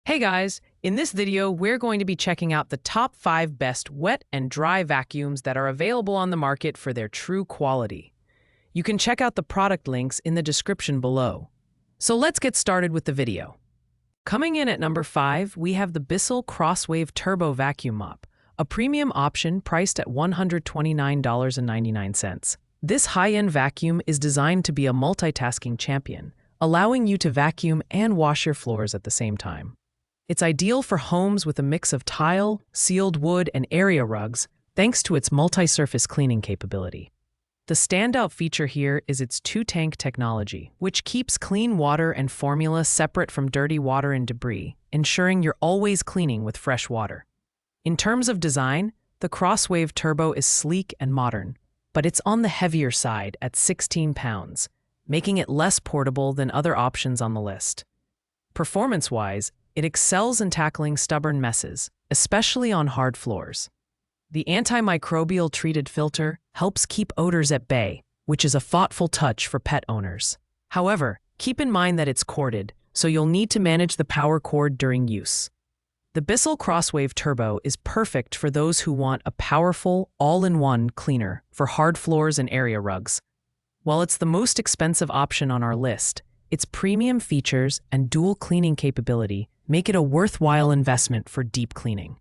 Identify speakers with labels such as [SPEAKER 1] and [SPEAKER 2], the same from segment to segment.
[SPEAKER 1] Hey guys, in this video, we're going to be checking out the top 5 best wet and dry vacuums that are available on the market for their true quality. You can check out the product links in the description below. So let's get started with the video. Coming in at number 5, we have the Bissell CrossWave Turbo Vacuum Mop, a premium option priced at $129.99. This high-end vacuum is designed to be a multitasking champion, allowing you to vacuum and wash your floors at the same time. It's ideal for homes with a mix of tile, sealed wood, and area rugs, thanks to its multi-surface cleaning capability. The standout feature here is its two-tank technology, which keeps clean water and formula separate from dirty water and debris, ensuring you're always cleaning with fresh water. In terms of design, the CrossWave Turbo is sleek and modern, but it's on the heavier side at 16 pounds, making it less portable than other options on the list. Performance-wise, it excels in tackling stubborn messes, especially on hard floors. The antimicrobial treated filter helps keep odors at bay, which is a thoughtful touch for pet owners. However, keep in mind that it's corded, so you'll need to manage the power cord during use. The Bissell CrossWave Turbo is perfect for those who want a powerful, all-in-one cleaner for hard floors and area rugs. While it's the most expensive option on our list, its premium features and dual cleaning capability make it a worthwhile investment for deep cleaning.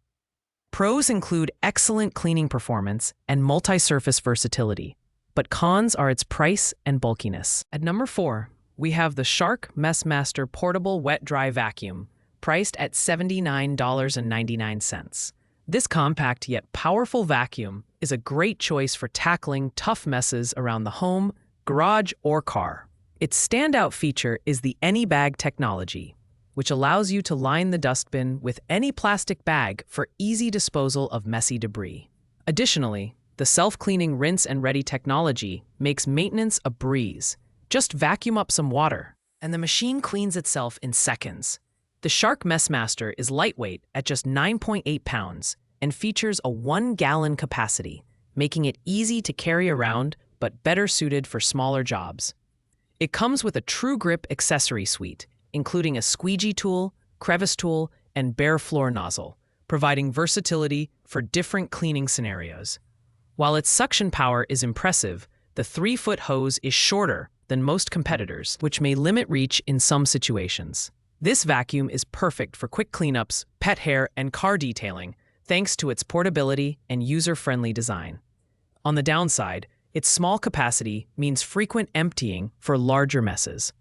[SPEAKER 1] Pros include excellent cleaning performance and multi-surface versatility, but cons are its price and bulkiness. At number 4, we have the Shark Messmaster Portable Wet-Dry Vacuum, priced at $79.99. This compact yet powerful vacuum is a great choice for tackling tough messes around the home, garage, or car. Its standout feature is the AnyBag technology, which allows you to line the dustbin with any plastic bag for easy disposal of messy debris. Additionally, the self-cleaning rinse and ready technology makes maintenance a breeze. Just vacuum up some water, and the machine cleans itself in seconds. The Shark Messmaster is lightweight at just 9.8 pounds and features a 1-gallon capacity, making it easy to carry around but better suited for smaller jobs. It comes with a True Grip accessory suite, including a squeegee tool, crevice tool, and bare floor nozzle, providing versatility for different cleaning scenarios. While its suction power is impressive, the 3-foot hose is shorter than most competitors, which may limit reach in some situations. This vacuum is perfect for quick cleanups, pet hair, and car detailing, thanks to its portability and user-friendly design. On the downside, its small capacity means frequent emptying for larger messes.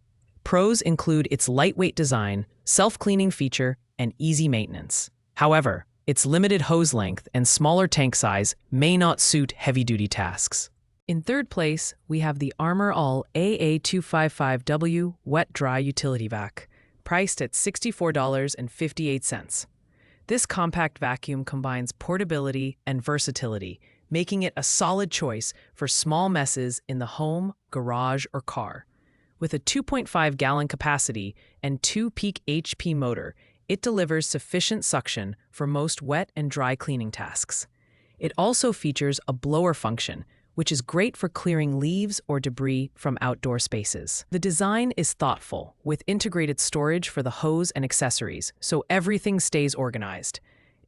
[SPEAKER 1] Pros include its lightweight design, self-cleaning feature, and easy maintenance. However, its limited hose length and smaller tank size may not suit heavy-duty tasks. In third place, we have the Armor All AA255W Wet-Dry Utility Vac, priced at $64.58. This compact vacuum combines portability and versatility, making it a solid choice for small messes in the home, garage, or car. With a 2.5-gallon capacity and 2-peak HP motor, it delivers sufficient suction for most wet and dry cleaning tasks. It also features a blower function, which is great for clearing leaves or debris from outdoor spaces. The design is thoughtful, with integrated storage for the hose and accessories, so everything stays organized.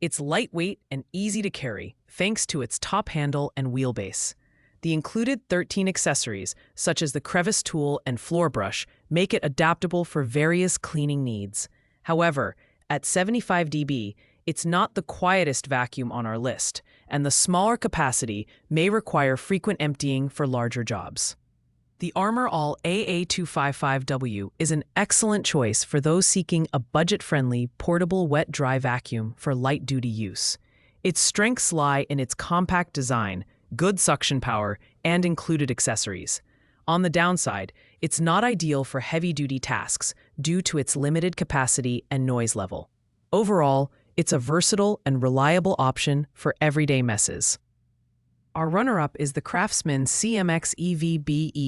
[SPEAKER 1] It's lightweight and easy to carry, thanks to its top handle and wheelbase. The included 13 accessories, such as the crevice tool and floor brush, make it adaptable for various cleaning needs. However, at 75 dB, it's not the quietest vacuum on our list, and the smaller capacity may require frequent emptying for larger jobs. The Armor All AA255W is an excellent choice for those seeking a budget-friendly, portable wet-dry vacuum for light-duty use. Its strengths lie in its compact design, good suction power, and included accessories. On the downside, it's not ideal for heavy-duty tasks due to its limited capacity and noise level. Overall, it's a versatile and reliable option for everyday messes. Our runner-up is the Craftsman CMX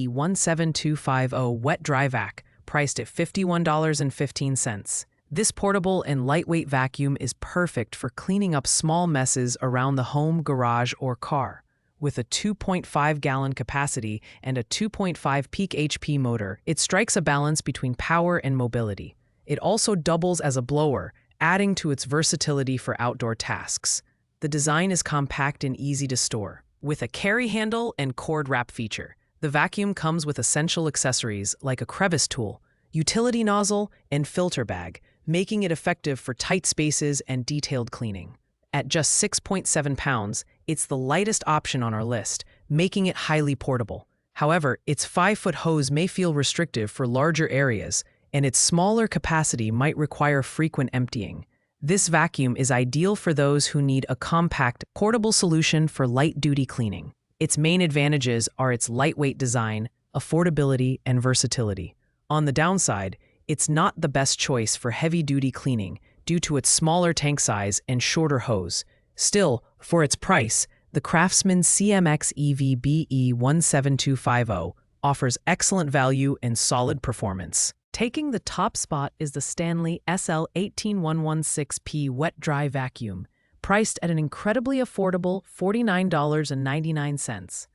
[SPEAKER 1] EVBE17250 Wet-Dry Vac, priced at $51.15. This portable and lightweight vacuum is perfect for cleaning up small messes around the home, garage, or car. With a 2.5-gallon capacity and a 2.5 peak HP motor, it strikes a balance between power and mobility. It also doubles as a blower, adding to its versatility for outdoor tasks. The design is compact and easy to store. With a carry handle and cord wrap feature, the vacuum comes with essential accessories like a crevice tool, utility nozzle, and filter bag, making it effective for tight spaces and detailed cleaning. At just 6.7 pounds, it's the lightest option on our list, making it highly portable. However, its 5-foot hose may feel restrictive for larger areas, and its smaller capacity might require frequent emptying. This vacuum is ideal for those who need a compact, portable solution for light-duty cleaning. Its main advantages are its lightweight design, affordability, and versatility. On the downside, it's not the best choice for heavy-duty cleaning due to its smaller tank size and shorter hose. Still, for its price, the Craftsman CMX EV BE17250 offers excellent value and solid performance. Taking the top spot is the Stanley SL18116P wet-dry vacuum, priced at an incredibly affordable $49.99.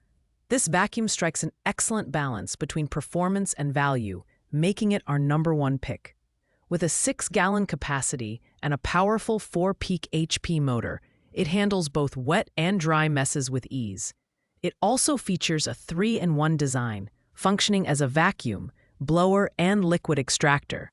[SPEAKER 1] This vacuum strikes an excellent balance between performance and value, making it our #1 pick. With a 6-gallon capacity and a powerful 4-peak HP motor, it handles both wet and dry messes with ease. It also features a 3-in-1 design, functioning as a vacuum, blower, and liquid extractor,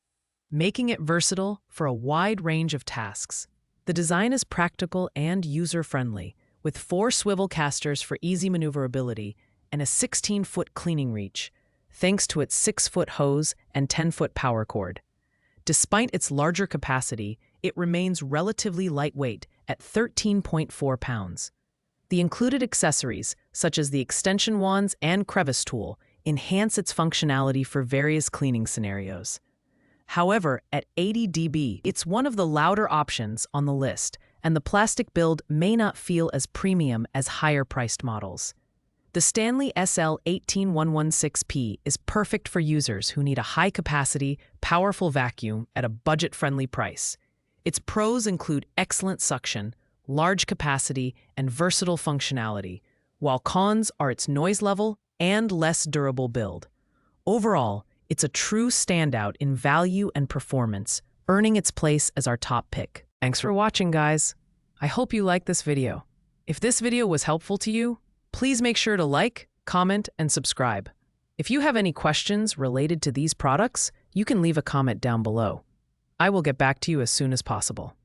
[SPEAKER 1] making it versatile for a wide range of tasks. The design is practical and user-friendly, with 4 swivel casters for easy maneuverability and a 16-foot cleaning reach, thanks to its 6-foot hose and 10-foot power cord. Despite its larger capacity, it remains relatively lightweight at 13.4 pounds. The included accessories, such as the extension wands and crevice tool, enhance its functionality for various cleaning scenarios. However, at 80 dB, it's one of the louder options on the list, and the plastic build may not feel as premium as higher-priced models. The Stanley SL18116P is perfect for users who need a high-capacity, powerful vacuum at a budget-friendly price. Its pros include excellent suction, large capacity, and versatile functionality, while cons are its noise level and less durable build. Overall, it's a true standout in value and performance, earning its place as our top pick. Thanks for watching, guys. I hope you liked this video. If this video was helpful to you, please make sure to like, comment, and subscribe. If you have any questions related to these products, you can leave a comment down below. I will get back to you as soon as possible.